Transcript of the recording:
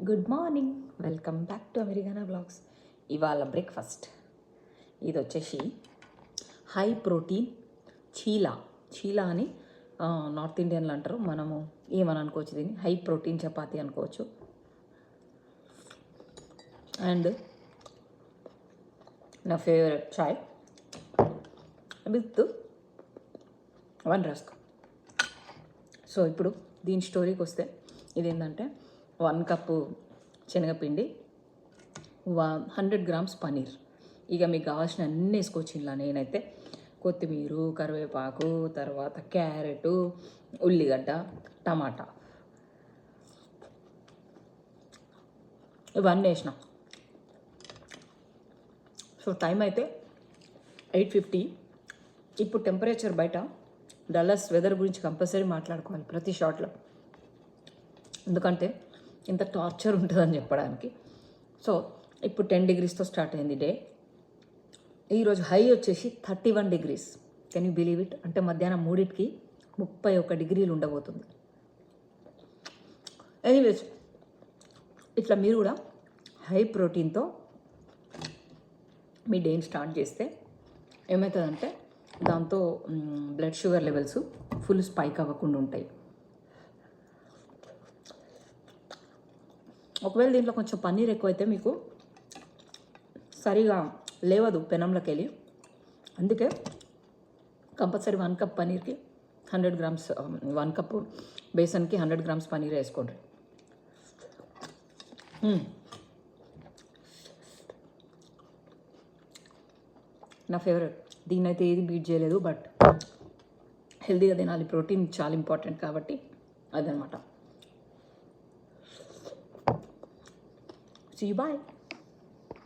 Good morning, welcome back to Americana blogs. ఇవాళ breakfast ఇది వచ్చేసి హై ప్రోటీన్ చీలా అని నార్త్ ఇండియన్లు అంటారు. మనము ఏమని అనుకోవచ్చు, దీన్ని హై ప్రోటీన్ చపాతీ అనుకోవచ్చు. అండ్ నా favourite chai with 1 rusk. So ఇప్పుడు దీని స్టోరీకి వస్తే, ఇదేంటంటే 1 కప్పు శనగపిండి, 100 గ్రామ్స్ పన్నీర్. ఇక మీకు కావాల్సిన అన్నీ వేసుకోవచ్చు ఇలా. నేనైతే కొత్తిమీర, కరివేపాకు, తర్వాత క్యారెట్, ఉల్లిగడ్డ, టమాటా ఇవన్నీ వేసిన. సో టైం అయితే 8:50. ఇప్పుడు టెంపరేచర్ బయట డల్లస్ వెదర్ గురించి కంపల్సరీ మాట్లాడుకోవాలి ప్రతి షాట్లో, ఎందుకంటే ఇంత టార్చర్ ఉంటుందని చెప్పడానికి. సో ఇప్పుడు 10 degreesతో స్టార్ట్ అయింది డే. ఈరోజు హై వచ్చేసి 31 degrees. Can you believe it? అంటే మధ్యాహ్నం 3కి 31 degrees ఉండబోతుంది. ఎనీవేస్, ఇట్లా మీరు కూడా హై ప్రోటీన్తో మీ డేని స్టార్ట్ చేస్తే ఏమవుతుందంటే, దాంతో blood sugar levels full spike అవ్వకుండా ఉంటాయి. ఒకవేళ దీంట్లో కొంచెం పన్నీర్ ఎక్కువైతే మీకు సరిగా లేవదు పెనంలోకి వెళ్ళి. అందుకే కంపల్సరీ 1 కప్ పన్నీర్కి 100 గ్రామ్స్, 1 కప్పు బేసన్కి 100 గ్రామ్స్ పన్నీర్ వేసుకోండి. నా ఫేవరెట్. దీన్నైతే ఏది బీట్ చేయలేదు, బట్ హెల్తీగా తినాలి. ప్రోటీన్ చాలా ఇంపార్టెంట్ కాబట్టి అదనమాట. See you, bye.